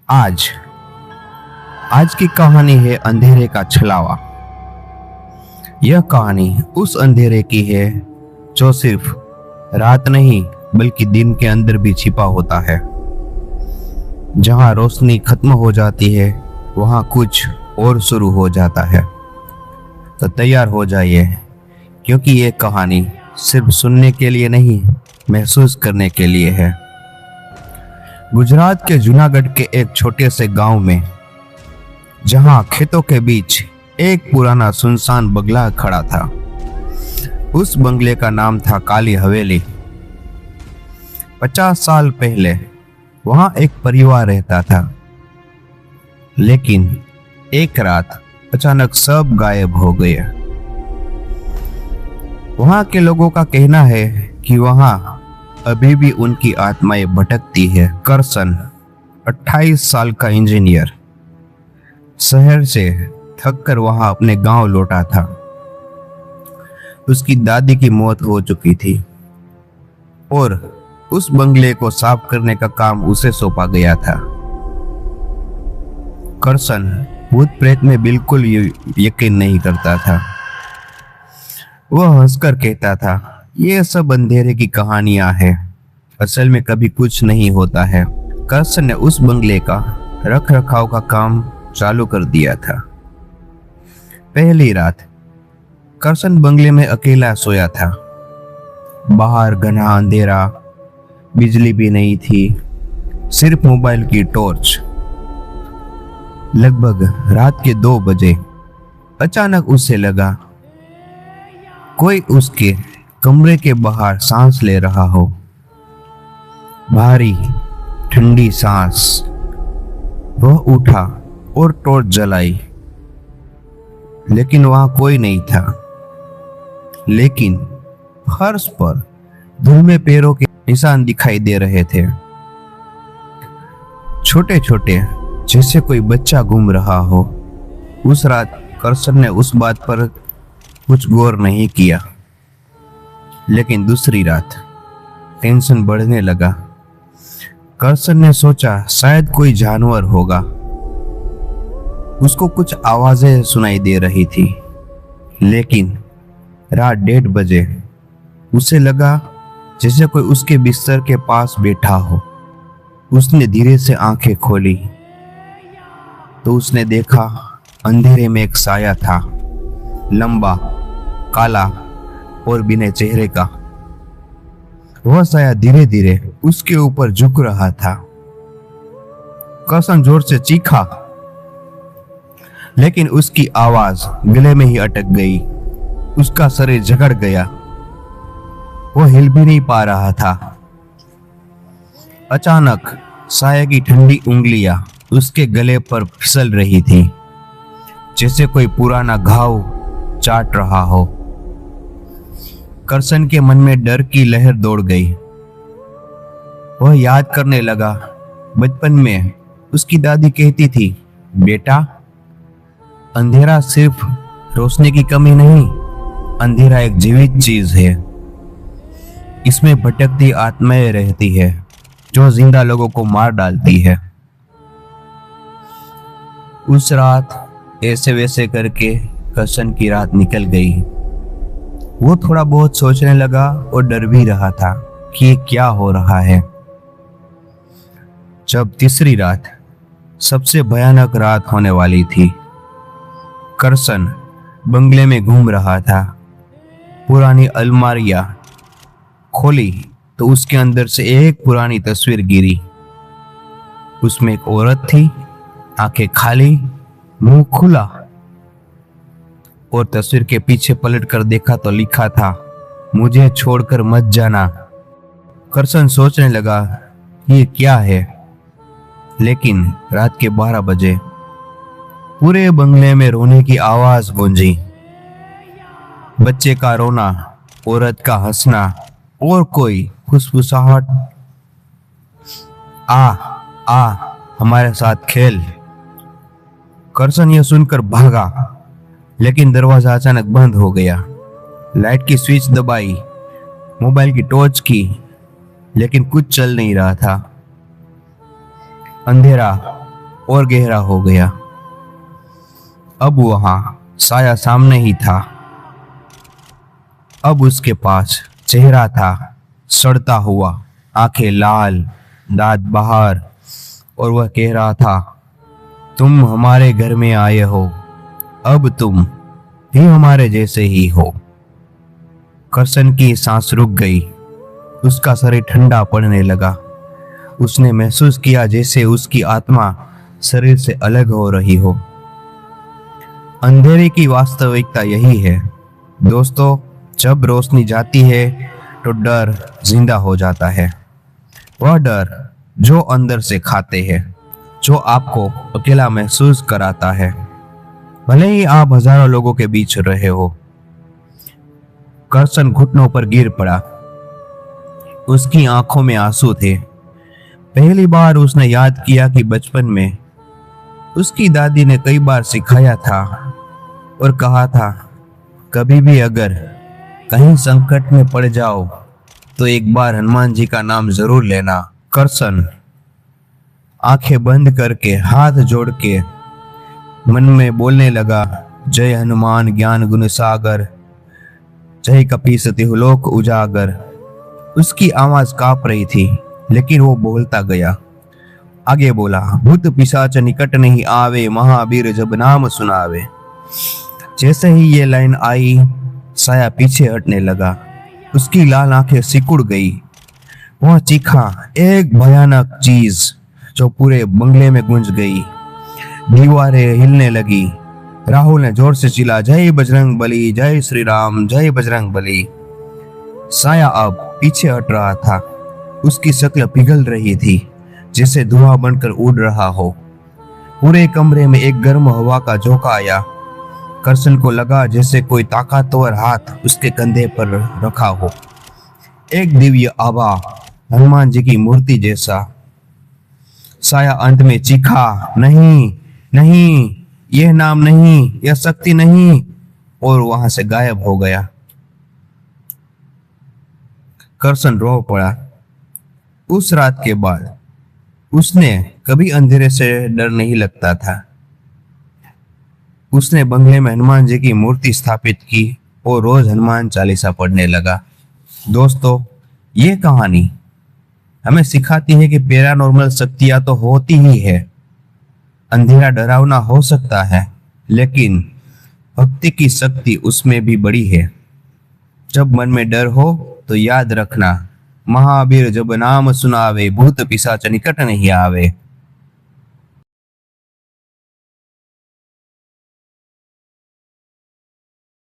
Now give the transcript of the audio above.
आज आज की कहानी है अंधेरे का छलावा। यह कहानी उस अंधेरे की है जो सिर्फ रात नहीं बल्कि दिन के अंदर भी छिपा होता है। जहां रोशनी खत्म हो जाती है वहां कुछ और शुरू हो जाता है। तो तैयार हो जाइए, क्योंकि ये कहानी सिर्फ सुनने के लिए नहीं, महसूस करने के लिए है। गुजरात के जूनागढ़ के एक छोटे से गांव में, जहां खेतों के बीच एक पुराना सुनसान बंगला खड़ा था। उस बंगले का नाम था काली हवेली। 50 साल पहले वहां एक परिवार रहता था, लेकिन एक रात अचानक सब गायब हो गए। वहां के लोगों का कहना है कि वहां अभी भी उनकी आत्माएं भटकती है। करसन 28 साल का इंजीनियर शहर से थककर वहां अपने गांव लौटा था। उसकी दादी की मौत हो चुकी थी और उस बंगले को साफ करने का काम उसे सौंपा गया था। करसन भूत प्रेत में बिल्कुल यकीन नहीं करता था। वह हंसकर कहता था, ये सब अंधेरे की कहानियां हैं, असल में कभी कुछ नहीं होता है। करसन ने उस बंगले का रख रखाव का काम चालू कर दिया था। पहली रात करसन बंगले में अकेला सोया था। बाहर घना अंधेरा, बिजली भी नहीं थी, सिर्फ मोबाइल की टॉर्च। लगभग रात के 2 बजे अचानक उसे लगा कोई उसके कमरे के बाहर सांस ले रहा हो। भारी ठंडी सांस। वह उठा और टॉर्च जलाई, लेकिन वहां कोई नहीं था। लेकिन फर्श पर धूल में पैरों के निशान दिखाई दे रहे थे, छोटे छोटे, जैसे कोई बच्चा घूम रहा हो। उस रात करसन ने उस बात पर कुछ गौर नहीं किया, लेकिन दूसरी रात टेंशन बढ़ने लगा। करसन ने सोचा शायद कोई जानवर होगा। उसको कुछ आवाजें सुनाई दे रही थी, लेकिन रात 1:30 बजे उसे लगा जैसे कोई उसके बिस्तर के पास बैठा हो। उसने धीरे से आंखें खोली तो उसने देखा अंधेरे में एक साया था, लंबा, काला और बिना चेहरे का। वह साया धीरे धीरे उसके ऊपर झुक रहा था। करसन जोर से चीखा, लेकिन उसकी आवाज गले में ही अटक गई। उसका शरीर जकड़ गया। वह हिल भी नहीं पा रहा था। अचानक साया की ठंडी उंगलियां उसके गले पर फिसल रही थी, जैसे कोई पुराना घाव चाट रहा हो। करसन के मन में डर की लहर दौड़ गई। वह याद करने लगा, बचपन में उसकी दादी कहती थी, बेटा, अंधेरा सिर्फ रोशनी की कमी नहीं, अंधेरा एक जीवित चीज है। इसमें भटकती आत्माएं रहती है जो जिंदा लोगों को मार डालती है। उस रात ऐसे वैसे करके करसन की रात निकल गई। वो थोड़ा बहुत सोचने लगा और डर भी रहा था कि ये क्या हो रहा है। जब तीसरी रात, सबसे भयानक रात होने वाली थी, करसन बंगले में घूम रहा था। पुरानी अलमारियां खोली तो उसके अंदर से एक पुरानी तस्वीर गिरी। उसमें एक औरत थी, आंखें खाली, मुंह खुला, और तस्वीर के पीछे पलट कर देखा तो लिखा था, मुझे छोड़कर मत जाना। करसन सोचने लगा ये क्या है, लेकिन रात के 12 बजे पूरे बंगले में रोने की आवाज गूंजी। बच्चे का रोना, औरत का हंसना और कोई फुसफुसाहट, आ आ हमारे साथ खेल। करसन यह सुनकर भागा, लेकिन दरवाजा अचानक बंद हो गया। लाइट की स्विच दबाई, मोबाइल की टॉर्च की, लेकिन कुछ चल नहीं रहा था। अंधेरा और गहरा हो गया। अब वहां साया सामने ही था। अब उसके पास चेहरा था, सड़ता हुआ, आंखें लाल, दांत बाहर, और वह कह रहा था, तुम हमारे घर में आए हो, अब तुम भी हमारे जैसे ही हो। करसन की सांस रुक गई। उसका शरीर ठंडा पड़ने लगा। उसने महसूस किया जैसे उसकी आत्मा शरीर से अलग हो रही हो। अंधेरे की वास्तविकता यही है दोस्तों, जब रोशनी जाती है तो डर जिंदा हो जाता है। वह डर जो अंदर से खाते हैं, जो आपको अकेला महसूस कराता है, भले ही आप हजारों लोगों के बीच रहे हो। करसन घुटनों पर गिर पड़ा। उसकी आंखों में आंसू थे। पहली बार उसने याद किया कि बचपन में उसकी दादी ने कई बार सिखाया था और कहा था, कभी भी अगर कहीं संकट में पड़ जाओ तो एक बार हनुमान जी का नाम जरूर लेना। करसन आंखें बंद करके हाथ जोड़ के मन में बोलने लगा, जय हनुमान ज्ञान गुण सागर, जय कपीसति लोक उजागर। उसकी आवाज कांप रही थी, लेकिन वो बोलता गया। आगे बोला, भूत पिशाच निकट नहीं आवे, महावीर जब नाम सुनावे। जैसे ही ये लाइन आई, साया पीछे हटने लगा। उसकी लाल आंखें सिकुड़ गई। वह चीखा, एक भयानक चीज जो पूरे बंगले में गूंज गई। दीवारें हिलने लगी। राहुल ने जोर से चिल्ला, जय बजरंग बली, जय श्री राम, जय बजरंग बली। साया अब पीछे हट रहा था। उसकी शक्ल पिघल रही थी, जैसे धुआं बनकर उड़ रहा हो। पूरे कमरे में एक गर्म हवा का झोंका आया। करसन को लगा जैसे कोई ताकतवर हाथ उसके कंधे पर रखा हो। एक दिव्य आभा, हनुमान जी की मूर्ति जैसा। साया अंत में चीखा, नहीं नहीं, यह नाम नहीं, यह शक्ति नहीं, और वहां से गायब हो गया। करसन रो पड़ा। उस रात के बाद उसने कभी अंधेरे से डर नहीं लगता था। उसने बंगले में हनुमान जी की मूर्ति स्थापित की और रोज हनुमान चालीसा पढ़ने लगा। दोस्तों, ये कहानी हमें सिखाती है कि पैरानॉर्मल शक्तियां तो होती ही है। अंधेरा डरावना हो सकता है, लेकिन भक्ति की शक्ति उसमें भी बड़ी है। जब मन में डर हो तो याद रखना, महावीर जब नाम सुनावे, भूत पिशाच निकट नहीं आवे।